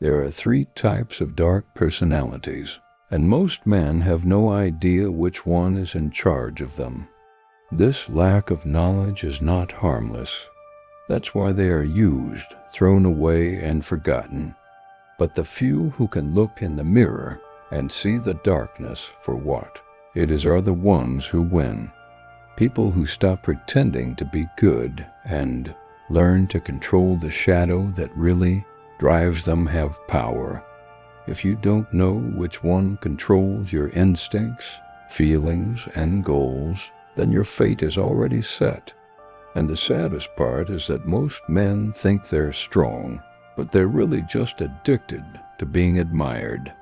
There are three types of dark personalities, and most men have no idea which one is in charge of them. This lack of knowledge is not harmless. That's why they are used, thrown away, and forgotten. But the few who can look in the mirror and see the darkness for what it is are the ones who win. People who stop pretending to be good and learn to control the shadow that really drives them have power. If you don't know which one controls your instincts, feelings, and goals, then your fate is already set. And the saddest part is that most men think they're strong, but they're really just addicted to being admired.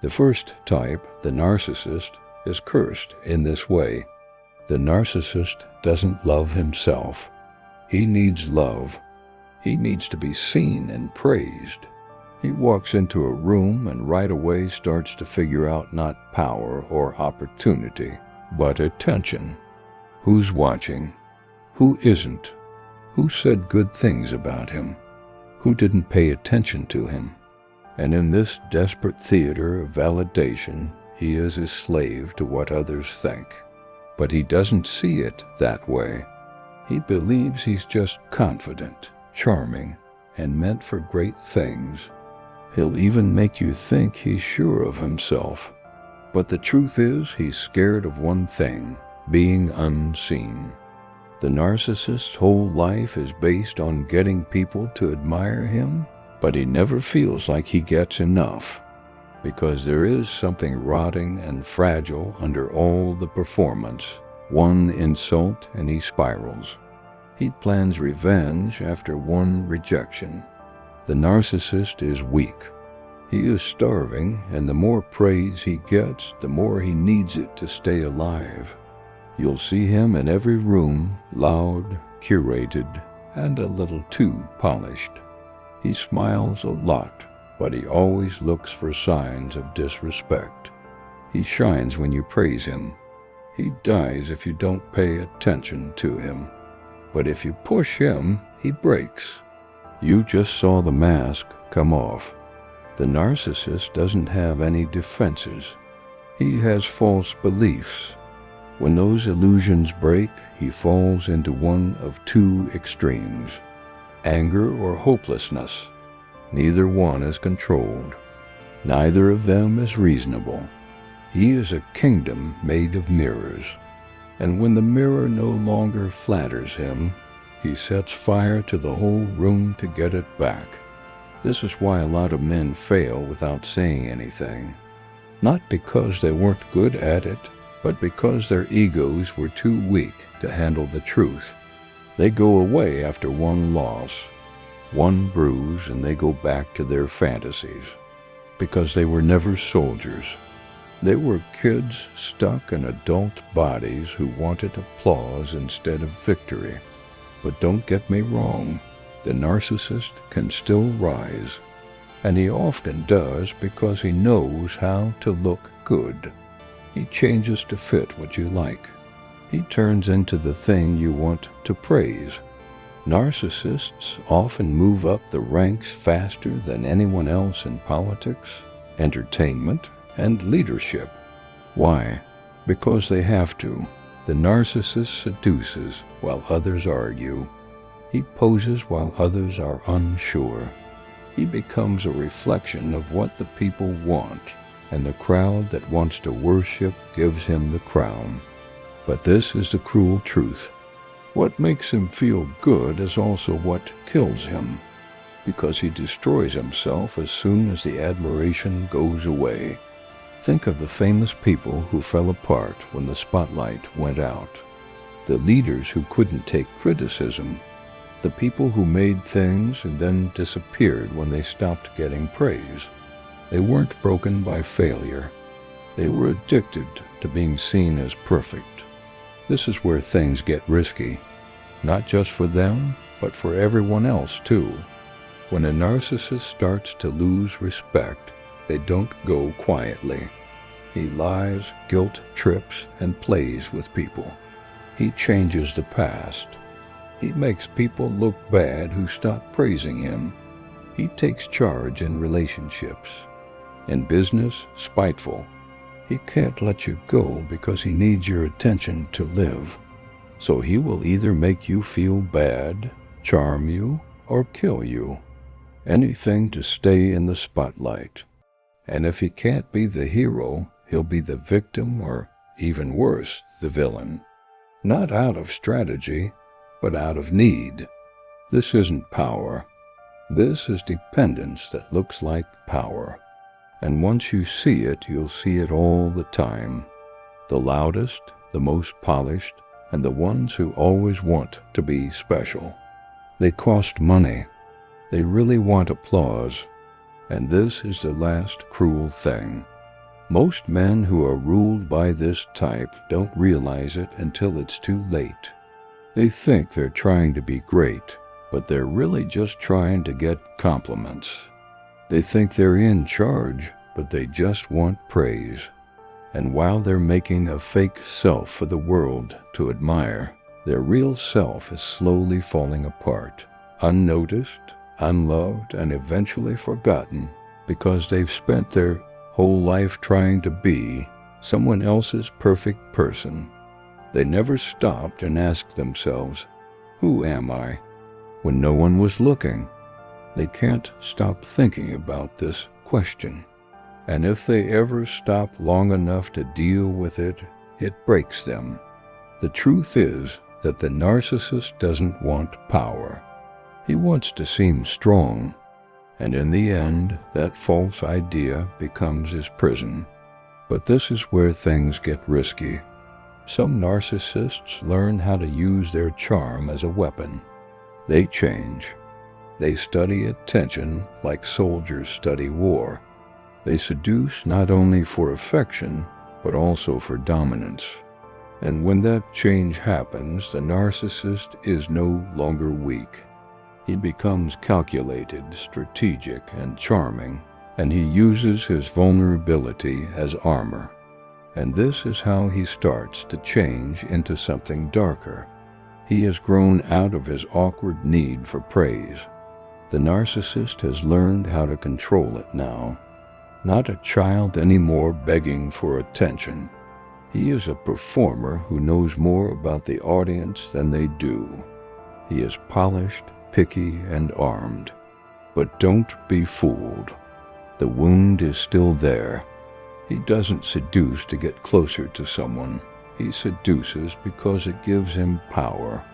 The first type, the narcissist, is cursed in this way. The narcissist doesn't love himself. He needs love. He needs to be seen and praised. He walks into a room and right away starts to figure out not power or opportunity, but attention. Who's watching? Who isn't? Who said good things about him? Who didn't pay attention to him? And in this desperate theater of validation, he is a slave to what others think. But he doesn't see it that way. He believes he's just confident, charming, and meant for great things. He'll even make you think he's sure of himself. But the truth is, he's scared of one thing: being unseen. The narcissist's whole life is based on getting people to admire him, but he never feels like he gets enough, because there is something rotting and fragile under all the performance. One insult and he spirals. He plans revenge after one rejection. The narcissist is weak. He is starving, and the more praise he gets, the more he needs it to stay alive. You'll see him in every room, loud, curated, and a little too polished. He smiles a lot, but he always looks for signs of disrespect. He shines when you praise him. He dies if you don't pay attention to him. But if you push him, he breaks. You just saw the mask come off. The narcissist doesn't have any defenses. He has false beliefs. When those illusions break, he falls into one of two extremes: anger or hopelessness. Neither one is controlled. Neither of them is reasonable. He is a kingdom made of mirrors. And when the mirror no longer flatters him, he sets fire to the whole room to get it back. This is why a lot of men fail without saying anything. Not because they weren't good at it, but because their egos were too weak to handle the truth. They go away after one loss, one bruise, and they go back to their fantasies, because they were never soldiers. They were kids stuck in adult bodies who wanted applause instead of victory. But don't get me wrong, the narcissist can still rise, and he often does because he knows how to look good. He changes to fit what you like. He turns into the thing you want to praise. Narcissists often move up the ranks faster than anyone else in politics, entertainment, and leadership. Why? Because they have to. The narcissist seduces while others argue. He poses while others are unsure. He becomes a reflection of what the people want, and the crowd that wants to worship gives him the crown. But this is the cruel truth. What makes him feel good is also what kills him, because he destroys himself as soon as the admiration goes away. Think of the famous people who fell apart when the spotlight went out. The leaders who couldn't take criticism. The people who made things and then disappeared when they stopped getting praise. They weren't broken by failure. They were addicted to being seen as perfect. This is where things get risky, not just for them, but for everyone else too. When a narcissist starts to lose respect, they don't go quietly. He lies, guilt trips, and plays with people. He changes the past. He makes people look bad who stop praising him. He takes charge in relationships. In business, spiteful. He can't let you go because he needs your attention to live. So he will either make you feel bad, charm you, or kill you. Anything to stay in the spotlight. And if he can't be the hero, he'll be the victim or, even worse, the villain. Not out of strategy, but out of need. This isn't power. This is dependence that looks like power. And once you see it, you'll see it all the time. The loudest, the most polished, and the ones who always want to be special. They cost money. They really want applause. And this is the last cruel thing. Most men who are ruled by this type don't realize it until it's too late. They think they're trying to be great, but they're really just trying to get compliments. They think they're in charge, but they just want praise. And while they're making a fake self for the world to admire, their real self is slowly falling apart, unnoticed, unloved, and eventually forgotten because they've spent their whole life trying to be someone else's perfect person. They never stopped and asked themselves, "Who am I?" when no one was looking. They can't stop thinking about this question. And if they ever stop long enough to deal with it, it breaks them. The truth is that the narcissist doesn't want power. He wants to seem strong, and in the end, that false idea becomes his prison. But this is where things get risky. Some narcissists learn how to use their charm as a weapon. They change. They study attention like soldiers study war. They seduce not only for affection, but also for dominance. And when that change happens, the narcissist is no longer weak. He becomes calculated, strategic, and charming, and he uses his vulnerability as armor. And this is how he starts to change into something darker. He has grown out of his awkward need for praise. The narcissist has learned how to control it now. Not a child anymore begging for attention. He is a performer who knows more about the audience than they do. He is polished, picky, and armed. But don't be fooled. The wound is still there. He doesn't seduce to get closer to someone. He seduces because it gives him power.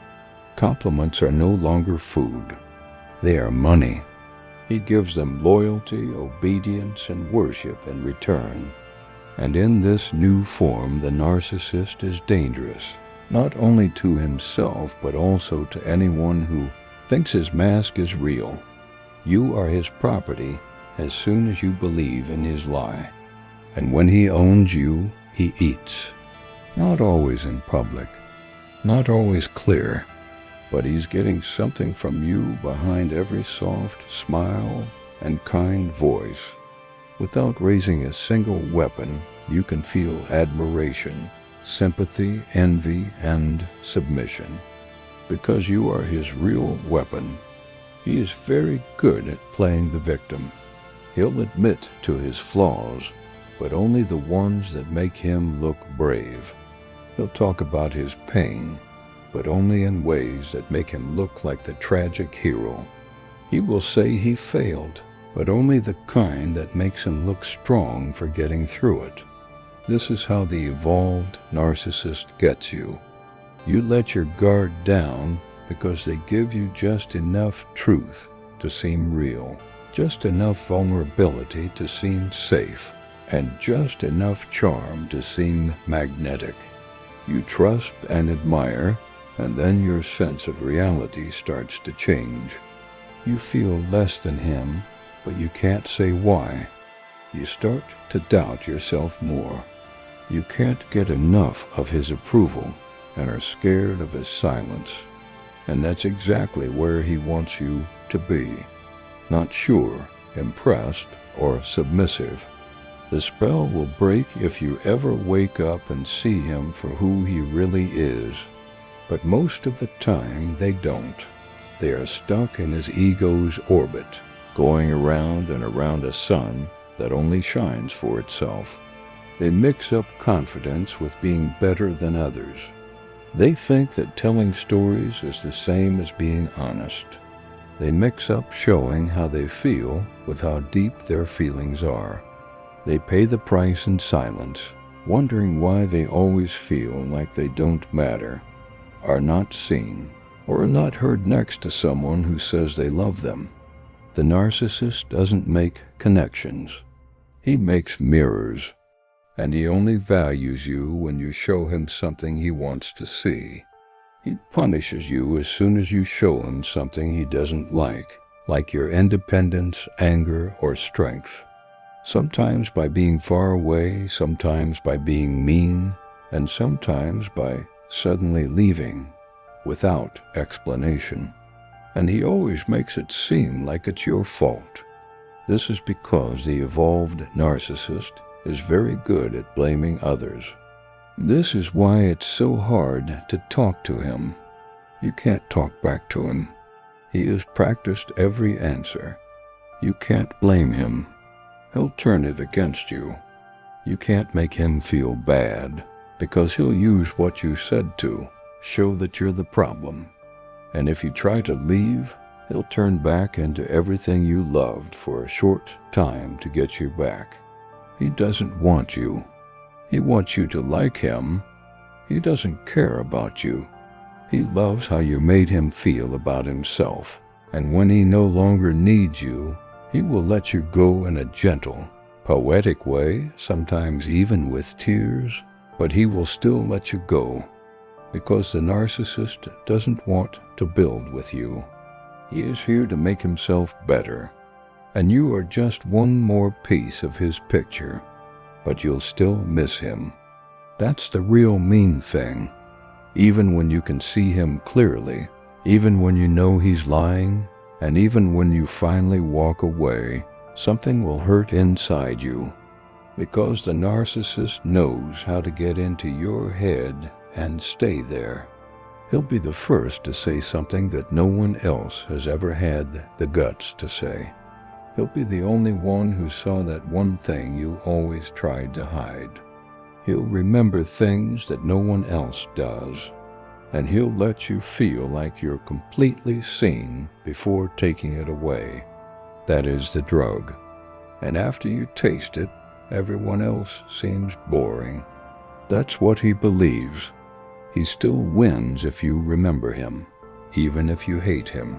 Compliments are no longer food. They are money. He gives them loyalty, obedience, and worship in return. And in this new form, the narcissist is dangerous, not only to himself, but also to anyone who thinks his mask is real. You are his property as soon as you believe in his lie. And when he owns you, he eats. Not always in public, not always clear, but he's getting something from you behind every soft smile and kind voice. Without raising a single weapon, you can feel admiration, sympathy, envy, and submission. Because you are his real weapon. He is very good at playing the victim. He'll admit to his flaws, but only the ones that make him look brave. He'll talk about his pain, but only in ways that make him look like the tragic hero. He will say he failed, but only the kind that makes him look strong for getting through it. This is how the evolved narcissist gets you. You let your guard down because they give you just enough truth to seem real, just enough vulnerability to seem safe, and just enough charm to seem magnetic. You trust and admire, and then your sense of reality starts to change. You feel less than him, but you can't say why. You start to doubt yourself more. You can't get enough of his approval and are scared of his silence. And that's exactly where he wants you to be. Not sure, impressed, or submissive. The spell will break if you ever wake up and see him for who he really is. But most of the time they don't. They are stuck in his ego's orbit, going around and around a sun that only shines for itself. They mix up confidence with being better than others. They think that telling stories is the same as being honest. They mix up showing how they feel with how deep their feelings are. They pay the price in silence, wondering why they always feel like they don't matter, are not seen, or are not heard next to someone who says they love them. The narcissist doesn't make connections. He makes mirrors, and he only values you when you show him something he wants to see. He punishes you as soon as you show him something he doesn't like your independence, anger, or strength. Sometimes by being far away, sometimes by being mean, and sometimes by suddenly leaving without explanation. And he always makes it seem like it's your fault. This is because the evolved narcissist is very good at blaming others. This is why it's so hard to talk to him. You can't talk back to him. He has practiced every answer. You can't blame him. He'll turn it against you. You can't make him feel bad, because he'll use what you said to show that you're the problem. And if you try to leave, he'll turn back into everything you loved for a short time to get you back. He doesn't want you. He wants you to like him. He doesn't care about you. He loves how you made him feel about himself. And when he no longer needs you, he will let you go in a gentle, poetic way, sometimes even with tears, but he will still let you go, because the narcissist doesn't want to build with you. He is here to make himself better, and you are just one more piece of his picture, but you'll still miss him. That's the real mean thing. Even when you can see him clearly, even when you know he's lying, and even when you finally walk away, something will hurt inside you, because the narcissist knows how to get into your head and stay there. He'll be the first to say something that no one else has ever had the guts to say. He'll be the only one who saw that one thing you always tried to hide. He'll remember things that no one else does, and he'll let you feel like you're completely seen before taking it away. That is the drug. And after you taste it, everyone else seems boring. That's what he believes. He still wins if you remember him, even if you hate him.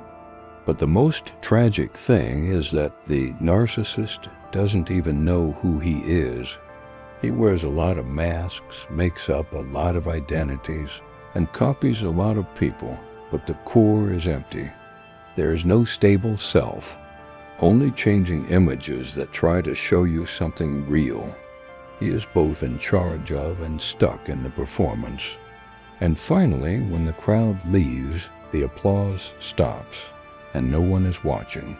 But the most tragic thing is that the narcissist doesn't even know who he is. He wears a lot of masks, makes up a lot of identities, and copies a lot of people, but the core is empty. There is no stable self, only changing images that try to show you something real. He is both in charge of and stuck in the performance. And finally, when the crowd leaves, the applause stops, and no one is watching.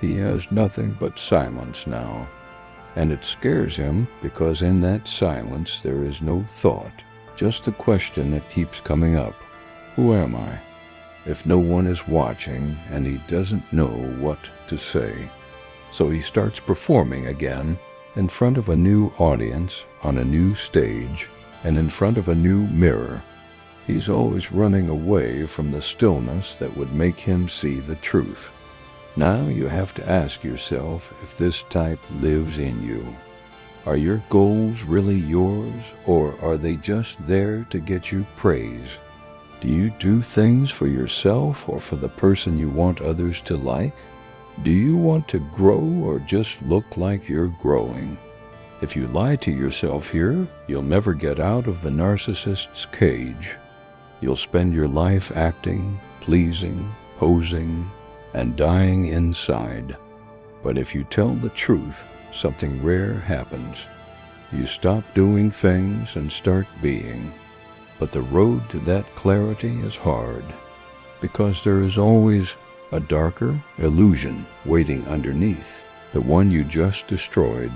He has nothing but silence now, and it scares him because in that silence there is no thought, just the question that keeps coming up: who am I? If no one is watching and he doesn't know what to say. So he starts performing again in front of a new audience, on a new stage, and in front of a new mirror. He's always running away from the stillness that would make him see the truth. Now you have to ask yourself if this type lives in you. Are your goals really yours, or are they just there to get you praise? Do you do things for yourself or for the person you want others to like? Do you want to grow or just look like you're growing? If you lie to yourself here, you'll never get out of the narcissist's cage. You'll spend your life acting, pleasing, posing, and dying inside. But if you tell the truth, something rare happens. You stop doing things and start being. But the road to that clarity is hard, because there is always a darker illusion waiting underneath, the one you just destroyed.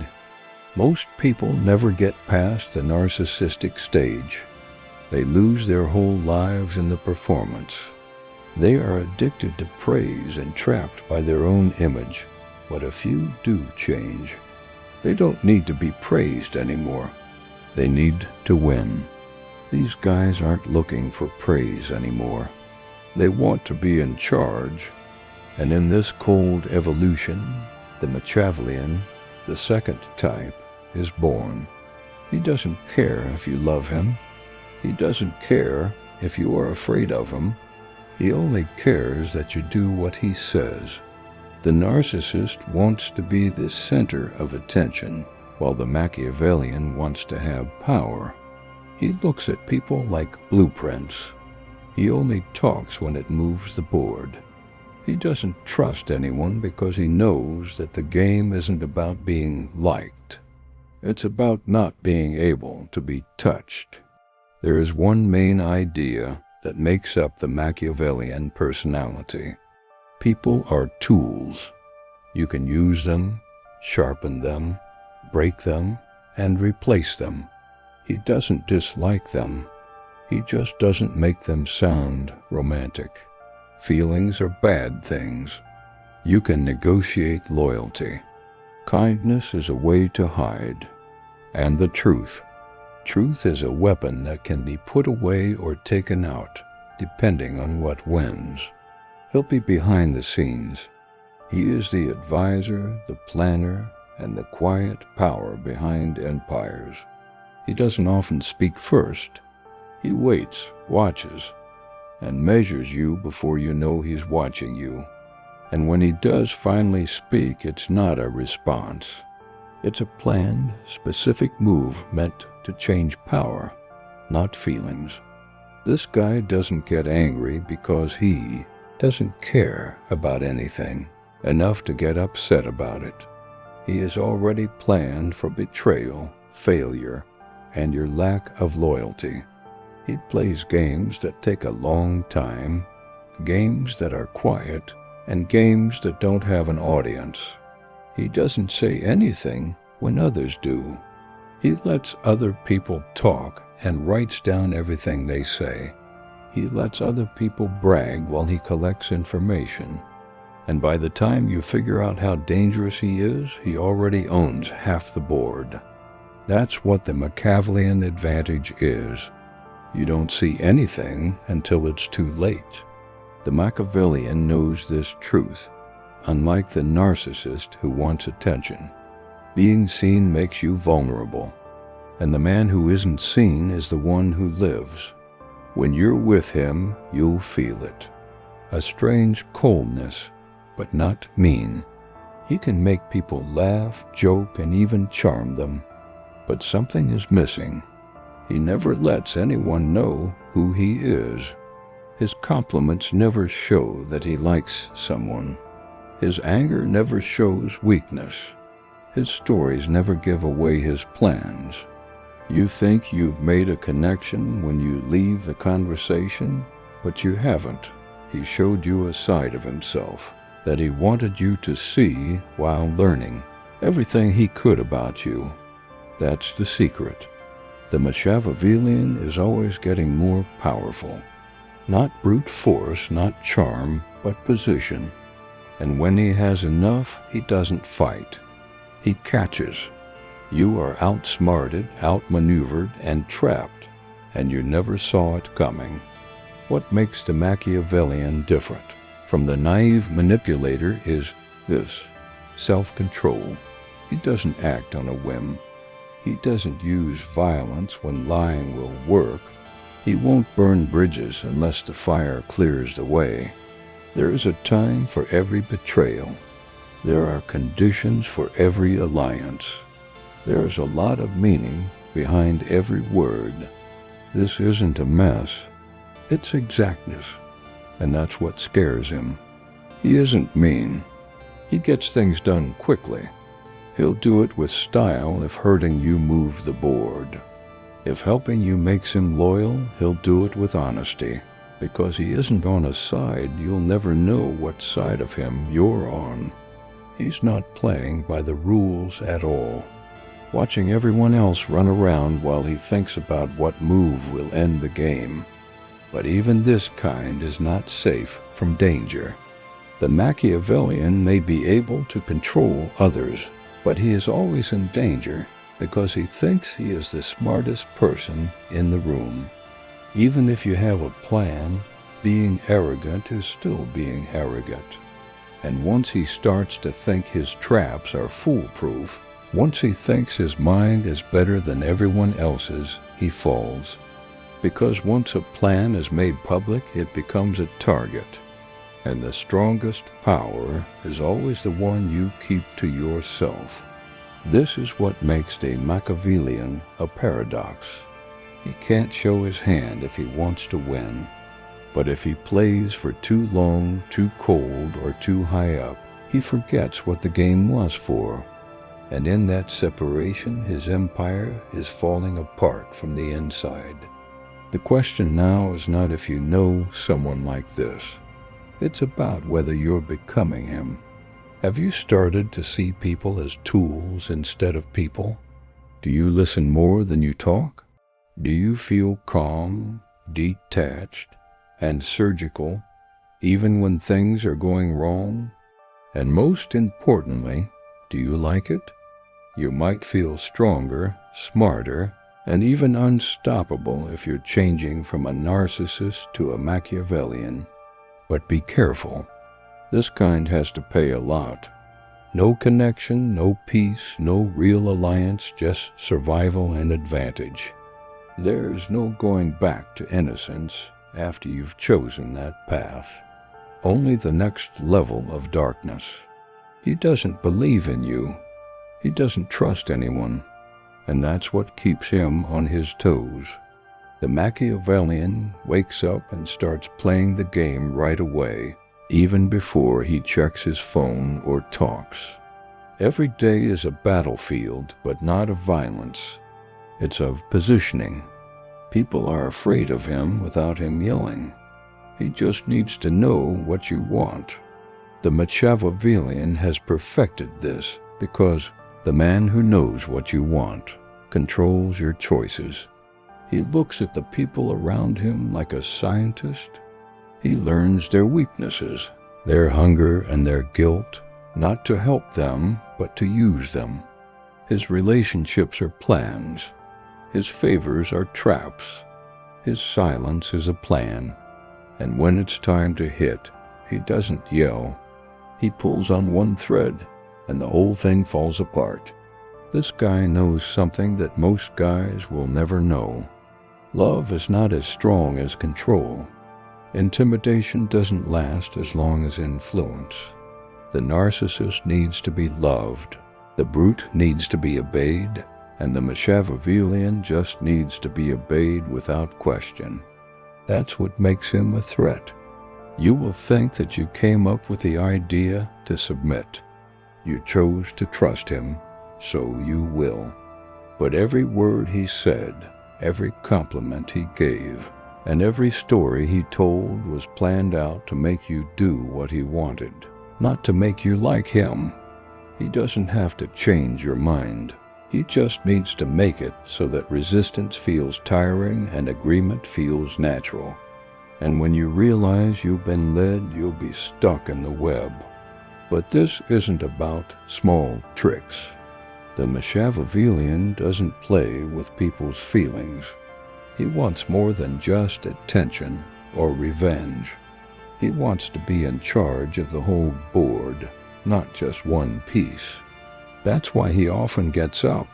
Most people never get past the narcissistic stage. They lose their whole lives in the performance. They are addicted to praise and trapped by their own image. but a few do change. They don't need to be praised anymore. They need to win. These guys aren't looking for praise anymore. They want to be in charge. And in this cold evolution, the Machiavellian, the second type, is born. He doesn't care if you love him. He doesn't care if you are afraid of him. He only cares that you do what he says. The narcissist wants to be the center of attention, while the Machiavellian wants to have power. He looks at people like blueprints. He only talks when it moves the board. He doesn't trust anyone because he knows that the game isn't about being liked. It's about not being able to be touched. There is one main idea that makes up the Machiavellian personality. People are tools. You can use them, sharpen them, break them, and replace them. He doesn't dislike them. He just doesn't make them sound romantic. Feelings are bad things. You can negotiate loyalty. Kindness is a way to hide. And the truth. Truth is a weapon that can be put away or taken out, depending on what wins. He'll be behind the scenes. He is the advisor, the planner, and the quiet power behind empires. He doesn't often speak first. He waits, watches, and measures you before you know he's watching you. And when he does finally speak, it's not a response. It's a planned, specific move meant to change power, not feelings. This guy doesn't get angry because he doesn't care about anything enough to get upset about it. He has already planned for betrayal, failure, and your lack of loyalty. He plays games that take a long time, games that are quiet, and games that don't have an audience. He doesn't say anything when others do. He lets other people talk and writes down everything they say. He lets other people brag while he collects information. And by the time you figure out how dangerous he is, he already owns half the board. That's what the Machiavellian advantage is. You don't see anything until it's too late. The Machiavellian knows this truth, unlike the narcissist who wants attention. Being seen makes you vulnerable, and the man who isn't seen is the one who lives. When you're with him, you'll feel it. A strange coldness, but not mean. He can make people laugh, joke, and even charm them. But something is missing. He never lets anyone know who he is. His compliments never show that he likes someone. His anger never shows weakness. His stories never give away his plans. You think you've made a connection when you leave the conversation, but you haven't. He showed you a side of himself that he wanted you to see while learning everything he could about you. That's the secret. The Machiavellian is always getting more powerful. Not brute force, not charm, but position. And when he has enough, he doesn't fight. He catches. You are outsmarted, outmaneuvered, and trapped, and you never saw it coming. What makes the Machiavellian different from the naive manipulator is this: self-control. He doesn't act on a whim. He doesn't use violence when lying will work. He won't burn bridges unless the fire clears the way. There is a time for every betrayal. There are conditions for every alliance. There is a lot of meaning behind every word. This isn't a mess. It's exactness, and that's what scares him. He isn't mean. He gets things done quickly. He'll do it with style if hurting you move the board. If helping you makes him loyal, he'll do it with honesty. Because he isn't on a side, you'll never know what side of him you're on. He's not playing by the rules at all, watching everyone else run around while he thinks about what move will end the game. But even this kind is not safe from danger. The Machiavellian may be able to control others, but he is always in danger because he thinks he is the smartest person in the room. Even if you have a plan, being arrogant is still being arrogant. And once he starts to think his traps are foolproof, once he thinks his mind is better than everyone else's, he falls. Because once a plan is made public, it becomes a target. And the strongest power is always the one you keep to yourself. This is what makes the Machiavellian a paradox. He can't show his hand if he wants to win. But if he plays for too long, too cold, or too high up, he forgets what the game was for. And in that separation, his empire is falling apart from the inside. The question now is not if you know someone like this. It's about whether you're becoming him. Have you started to see people as tools instead of people? Do you listen more than you talk? Do you feel calm, detached, and surgical, even when things are going wrong? And most importantly, do you like it? You might feel stronger, smarter, and even unstoppable if you're changing from a narcissist to a Machiavellian. But be careful. This kind has to pay a lot. No connection, no peace, no real alliance, just survival and advantage. There's no going back to innocence after you've chosen that path. Only the next level of darkness. He doesn't believe in you. He doesn't trust anyone. And that's what keeps him on his toes. The Machiavellian wakes up and starts playing the game right away, even before he checks his phone or talks. Every day is a battlefield, but not of violence. It's of positioning. People are afraid of him without him yelling. He just needs to know what you want. The Machiavellian has perfected this because the man who knows what you want controls your choices. He looks at the people around him like a scientist. He learns their weaknesses, their hunger and their guilt, not to help them, but to use them. His relationships are plans. His favors are traps. His silence is a plan. And when it's time to hit, he doesn't yell. He pulls on one thread, and the whole thing falls apart. This guy knows something that most guys will never know. Love is not as strong as control. Intimidation doesn't last as long as influence. The narcissist needs to be loved. The brute needs to be obeyed. And the Machiavellian just needs to be obeyed without question. That's what makes him a threat. You will think that you came up with the idea to submit. You chose to trust him, so you will. But every word he said, every compliment he gave, and every story he told was planned out to make you do what he wanted, not to make you like him. He doesn't have to change your mind. He just needs to make it so that resistance feels tiring and agreement feels natural. And when you realize you've been led, you'll be stuck in the web. But this isn't about small tricks. The Machiavellian doesn't play with people's feelings. He wants more than just attention or revenge. He wants to be in charge of the whole board, not just one piece. That's why he often gets up.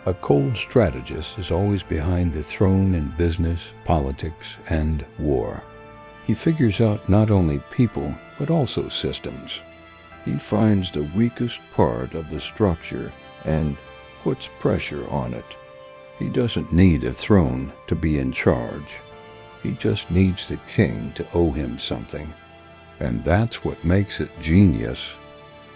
A cold strategist is always behind the throne in business, politics, and war. He figures out not only people, but also systems. He finds the weakest part of the structure and puts pressure on it. He doesn't need a throne to be in charge. He just needs the king to owe him something. And that's what makes it genius.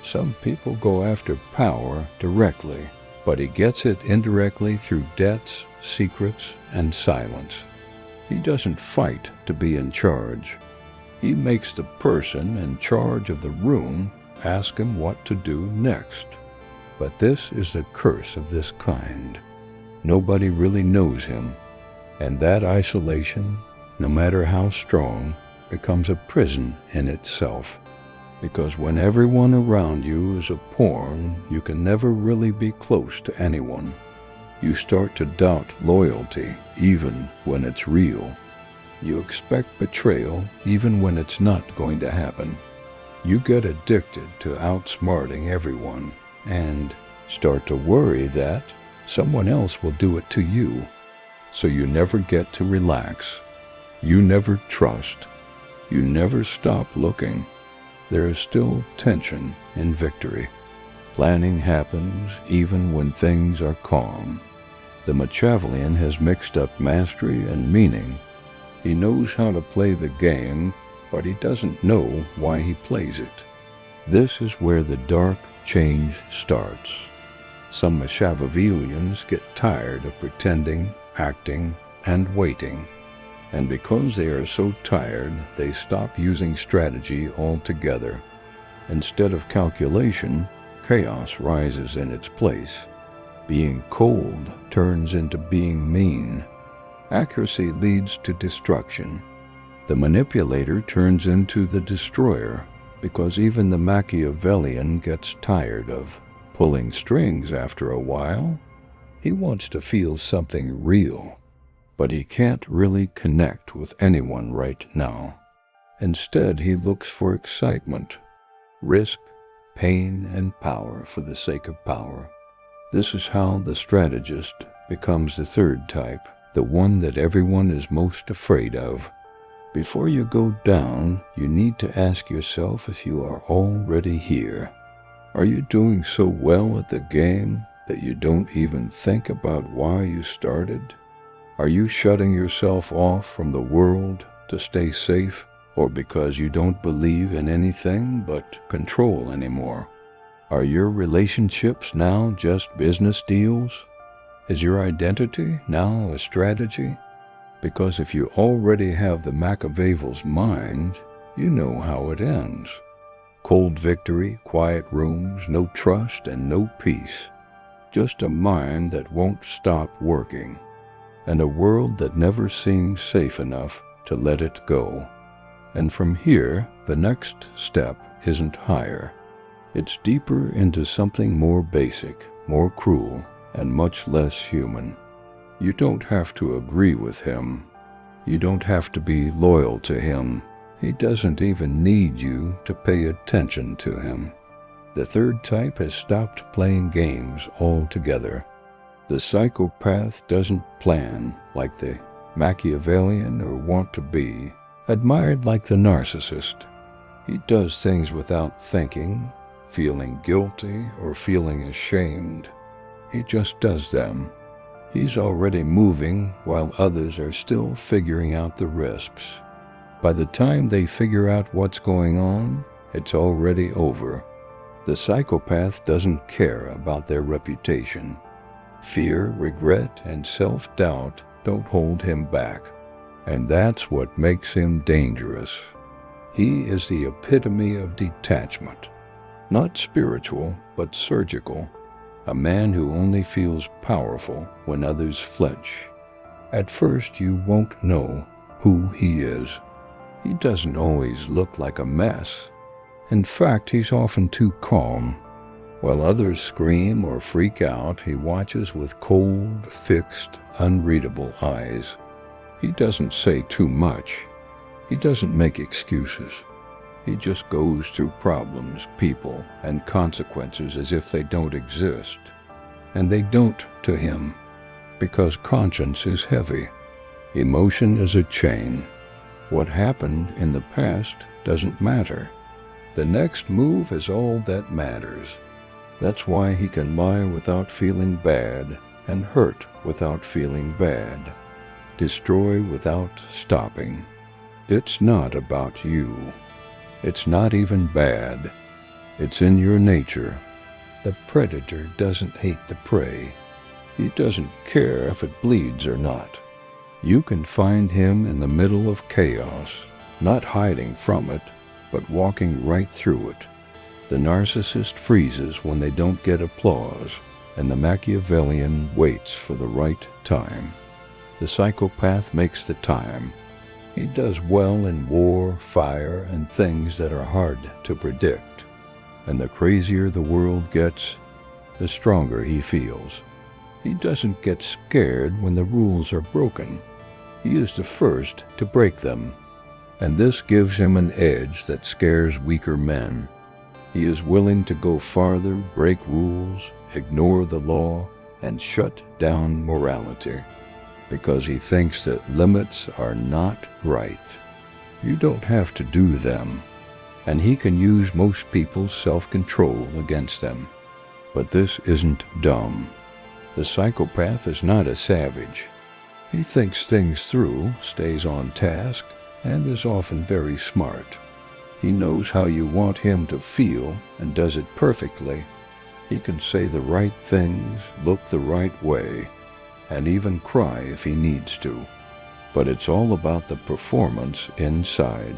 Some people go after power directly, but he gets it indirectly through debts, secrets, and silence. He doesn't fight to be in charge. He makes the person in charge of the room ask him what to do next. But this is the curse of this kind. Nobody really knows him, and that isolation, no matter how strong, becomes a prison in itself. Because when everyone around you is a pawn, you can never really be close to anyone. You start to doubt loyalty, even when it's real. You expect betrayal, even when it's not going to happen. You get addicted to outsmarting everyone, and start to worry that someone else will do it to you. So you never get to relax. You never trust. You never stop looking. There is still tension in victory. Planning happens even when things are calm. The Machiavellian has mixed up mastery and meaning. He knows how to play the game, but he doesn't know why he plays it. This is where the dark change starts. Some Machiavellians get tired of pretending, acting, and waiting. And because they are so tired, they stop using strategy altogether. Instead of calculation, chaos rises in its place. Being cold turns into being mean. Accuracy leads to destruction. The manipulator turns into the destroyer, because even the Machiavellian gets tired of pulling strings after a while. He wants to feel something real, but he can't really connect with anyone right now. Instead, he looks for excitement, risk, pain, and power for the sake of power. This is how the strategist becomes the third type, the one that everyone is most afraid of. Before you go down, you need to ask yourself if you are already here. Are you doing so well at the game that you don't even think about why you started? Are you shutting yourself off from the world to stay safe, or because you don't believe in anything but control anymore? Are your relationships now just business deals? Is your identity now a strategy? Because if you already have the Machiavelli's mind, you know how it ends. Cold victory, quiet rooms, no trust and no peace. Just a mind that won't stop working, and a world that never seems safe enough to let it go. And from here, the next step isn't higher. It's deeper into something more basic, more cruel, and much less human. You don't have to agree with him. You don't have to be loyal to him. He doesn't even need you to pay attention to him. The third type has stopped playing games altogether. The psychopath doesn't plan like the Machiavellian or want to be admired like the narcissist. He does things without thinking, feeling guilty, or feeling ashamed. He just does them. He's already moving while others are still figuring out the risks. By the time they figure out what's going on, it's already over. The psychopath doesn't care about their reputation. Fear, regret, and self-doubt don't hold him back. And that's what makes him dangerous. He is the epitome of detachment. Not spiritual, but surgical. A man who only feels powerful when others flinch. At first, you won't know who he is. He doesn't always look like a mess. In fact, he's often too calm. While others scream or freak out, he watches with cold, fixed, unreadable eyes. He doesn't say too much. He doesn't make excuses. He just goes through problems, people, and consequences as if they don't exist. And they don't to him, because conscience is heavy. Emotion is a chain. What happened in the past doesn't matter. The next move is all that matters. That's why he can lie without feeling bad and hurt without feeling bad. Destroy without stopping. It's not about you. It's not even bad. It's in your nature. The predator doesn't hate the prey. He doesn't care if it bleeds or not. You can find him in the middle of chaos, not hiding from it, but walking right through it. The narcissist freezes when they don't get applause, and the Machiavellian waits for the right time. The psychopath makes the time. He does well in war, fire, and things that are hard to predict. And the crazier the world gets, the stronger he feels. He doesn't get scared when the rules are broken. He is the first to break them. And this gives him an edge that scares weaker men. He is willing to go farther, break rules, ignore the law, and shut down morality, because he thinks that limits are not right. You don't have to do them, and he can use most people's self-control against them. But this isn't dumb. The psychopath is not a savage. He thinks things through, stays on task, and is often very smart. He knows how you want him to feel and does it perfectly. He can say the right things, look the right way, and even cry if he needs to. But it's all about the performance inside.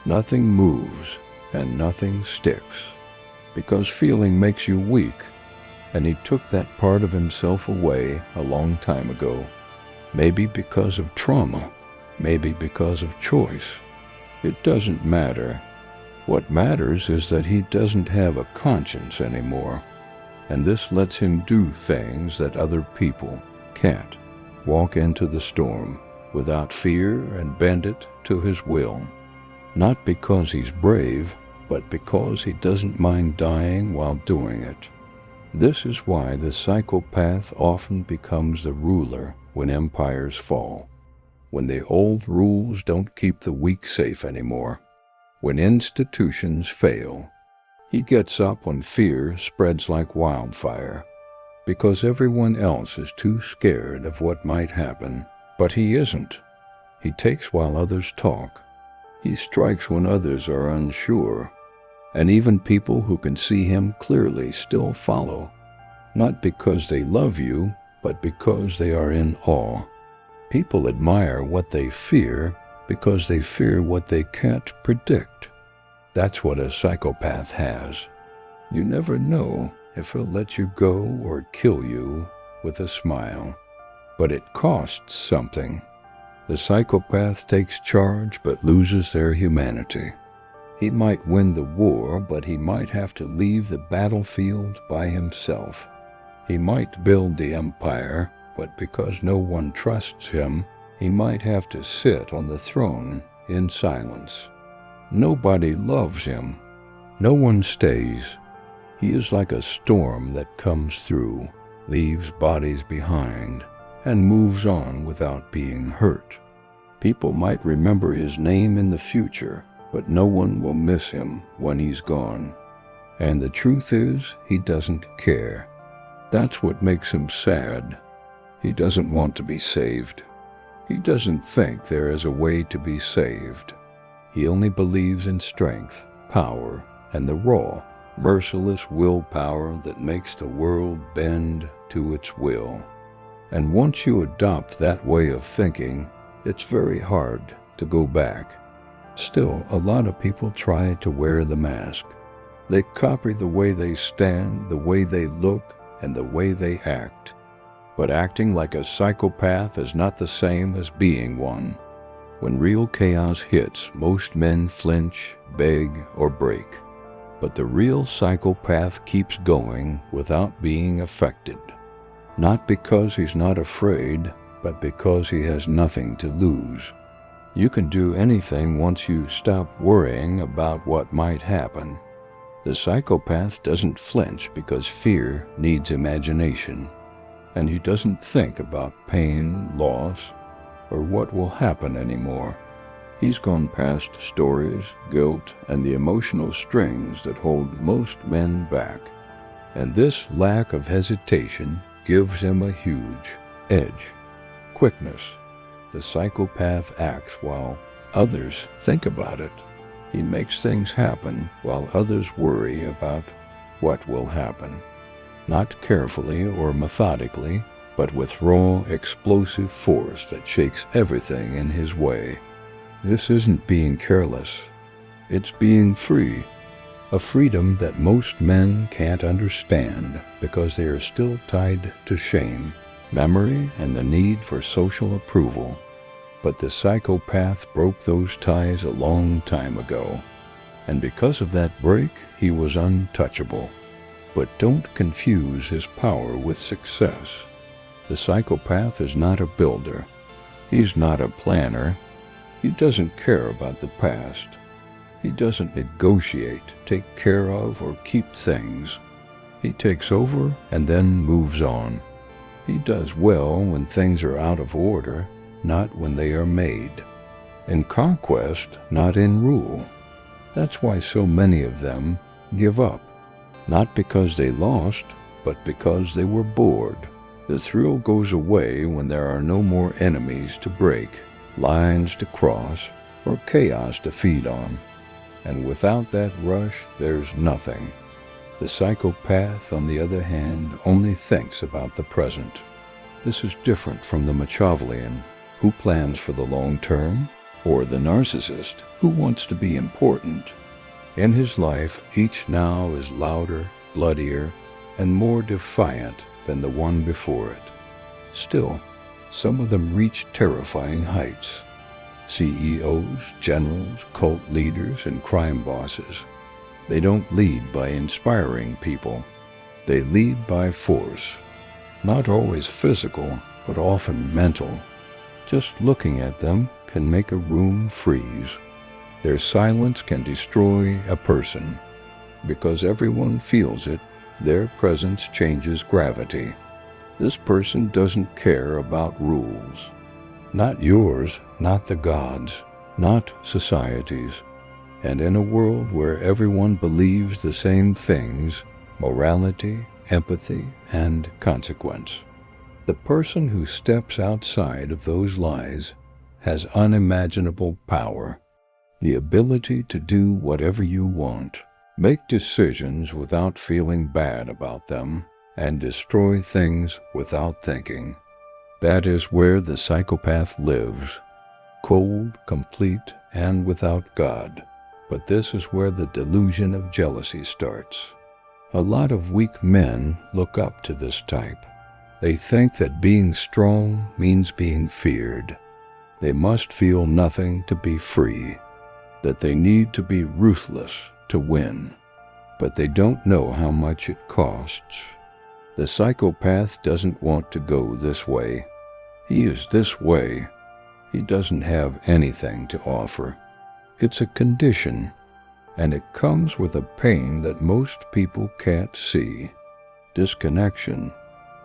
Nothing moves and nothing sticks, because feeling makes you weak, and he took that part of himself away a long time ago. Maybe because of trauma, maybe because of choice. It doesn't matter. What matters is that he doesn't have a conscience anymore, and this lets him do things that other people can't. Walk into the storm without fear and bend it to his will. Not because he's brave, but because he doesn't mind dying while doing it. This is why the psychopath often becomes the ruler when empires fall. When the old rules don't keep the weak safe anymore. When institutions fail. He gets up when fear spreads like wildfire, because everyone else is too scared of what might happen. But he isn't. He takes while others talk. He strikes when others are unsure. And even people who can see him clearly still follow, not because they love you, but because they are in awe. People admire what they fear because they fear what they can't predict. That's what a psychopath has. You never know if he'll let you go or kill you with a smile. But it costs something. The psychopath takes charge but loses their humanity. He might win the war, but he might have to leave the battlefield by himself. He might build the empire, but because no one trusts him, he might have to sit on the throne in silence. Nobody loves him. No one stays. He is like a storm that comes through, leaves bodies behind, and moves on without being hurt. People might remember his name in the future, but no one will miss him when he's gone. And the truth is, he doesn't care. That's what makes him sad. He doesn't want to be saved. He doesn't think there is a way to be saved. He only believes in strength, power, and the raw, merciless willpower that makes the world bend to its will. And once you adopt that way of thinking, it's very hard to go back. Still, a lot of people try to wear the mask. They copy the way they stand, the way they look, and the way they act. But acting like a psychopath is not the same as being one. When real chaos hits, most men flinch, beg, or break. But the real psychopath keeps going without being affected. Not because he's not afraid, but because he has nothing to lose. You can do anything once you stop worrying about what might happen. The psychopath doesn't flinch because fear needs imagination. And he doesn't think about pain, loss, or what will happen anymore. He's gone past stories, guilt, and the emotional strings that hold most men back. And this lack of hesitation gives him a huge edge. Quickness. The psychopath acts while others think about it. He makes things happen while others worry about what will happen. Not carefully or methodically, but with raw, explosive force that shakes everything in his way. This isn't being careless. It's being free. A freedom that most men can't understand because they are still tied to shame, memory, and the need for social approval. But the psychopath broke those ties a long time ago, and because of that break, he was untouchable. But don't confuse his power with success. The psychopath is not a builder. He's not a planner. He doesn't care about the past. He doesn't negotiate, take care of, or keep things. He takes over and then moves on. He does well when things are out of order, not when they are made. In conquest, not in rule. That's why so many of them give up, not because they lost, but because they were bored. The thrill goes away when there are no more enemies to break, lines to cross, or chaos to feed on. And without that rush, there's nothing. The psychopath, on the other hand, only thinks about the present. This is different from the Machiavellian, who plans for the long term, or the narcissist, who wants to be important. In his life, each now is louder, bloodier, and more defiant than the one before it. Still, some of them reach terrifying heights. CEOs, generals, cult leaders, and crime bosses. They don't lead by inspiring people. They lead by force. Not always physical, but often mental. Just looking at them can make a room freeze. Their silence can destroy a person. Because everyone feels it, their presence changes gravity. This person doesn't care about rules. Not yours, not the gods, not society's. And in a world where everyone believes the same things, morality, empathy, and consequence, the person who steps outside of those lies has unimaginable power, the ability to do whatever you want, make decisions without feeling bad about them, and destroy things without thinking. That is where the psychopath lives, cold, complete, and without God. But this is where the delusion of jealousy starts. A lot of weak men look up to this type. They think that being strong means being feared. They must feel nothing to be free, that they need to be ruthless to win. But they don't know how much it costs. The psychopath doesn't want to go this way. He is this way. He doesn't have anything to offer. It's a condition, and it comes with a pain that most people can't see. Disconnection,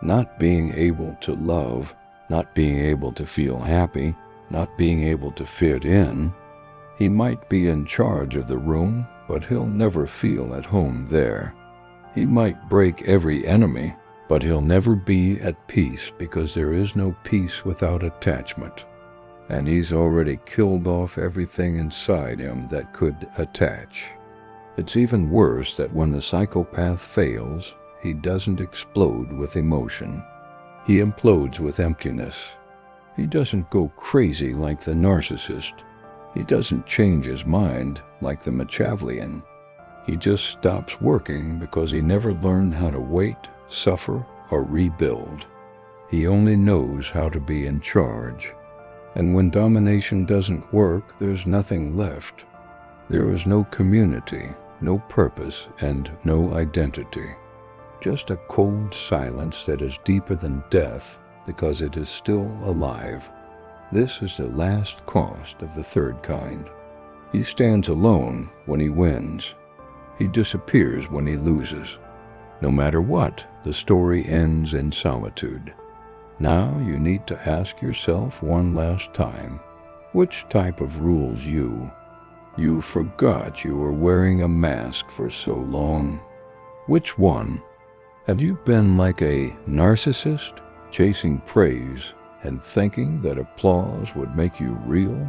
not being able to love, not being able to feel happy, not being able to fit in. He might be in charge of the room, but he'll never feel at home there. He might break every enemy, but he'll never be at peace because there is no peace without attachment. And he's already killed off everything inside him that could attach. It's even worse that when the psychopath fails, he doesn't explode with emotion. He implodes with emptiness. He doesn't go crazy like the narcissist. He doesn't change his mind like the Machiavellian. He just stops working because he never learned how to wait, suffer, or rebuild. He only knows how to be in charge. And when domination doesn't work, there's nothing left. There is no community, no purpose, and no identity. Just a cold silence that is deeper than death because it is still alive. This is the last cost of the third kind. He stands alone when he wins. He disappears when he loses. No matter what, the story ends in solitude. Now you need to ask yourself one last time, which type of rules you? You forgot you were wearing a mask for so long. Which one? Have you been like a narcissist, chasing praise and thinking that applause would make you real?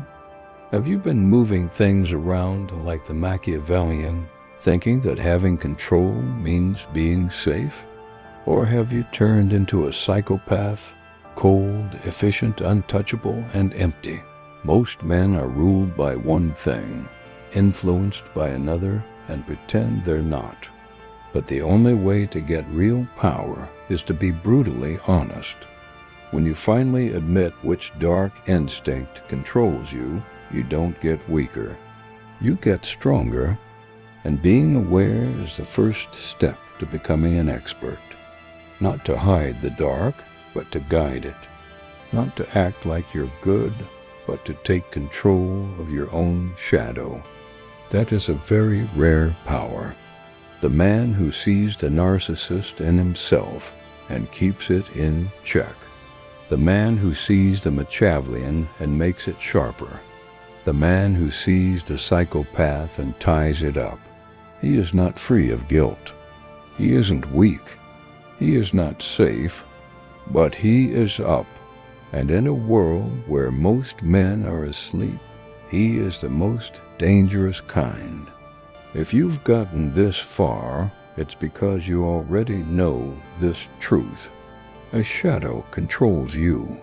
Have you been moving things around like the Machiavellian, thinking that having control means being safe? Or have you turned into a psychopath, cold, efficient, untouchable, and empty? Most men are ruled by one thing, influenced by another, and pretend they're not. But the only way to get real power is to be brutally honest. When you finally admit which dark instinct controls you, you don't get weaker. You get stronger, and being aware is the first step to becoming an expert. Not to hide the dark, but to guide it. Not to act like you're good, but to take control of your own shadow. That is a very rare power. The man who sees the narcissist in himself and keeps it in check. The man who sees the Machiavellian and makes it sharper. The man who sees the psychopath and ties it up. He is not free of guilt. He isn't weak. He is not safe. But he is up. And in a world where most men are asleep, he is the most dangerous kind. If you've gotten this far, it's because you already know this truth. A shadow controls you.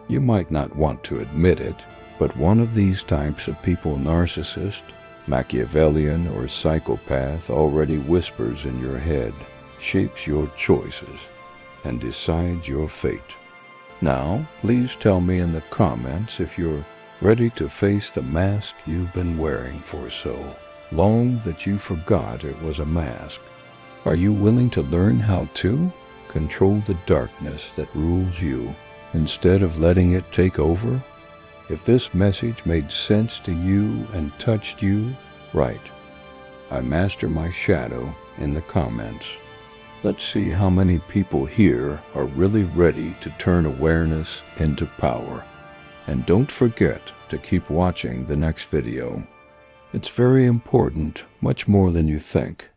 You might not want to admit it, but one of these types of people, narcissist, Machiavellian, or psychopath, already whispers in your head, shapes your choices, and decides your fate. Now, please tell me in the comments if you're ready to face the mask you've been wearing for so long that you forgot it was a mask. Are you willing to learn how to control the darkness that rules you instead of letting it take over? If this message made sense to you and touched you, write, "I master my shadow" in the comments. Let's see how many people here are really ready to turn awareness into power. And don't forget to keep watching the next video. It's very important, much more than you think.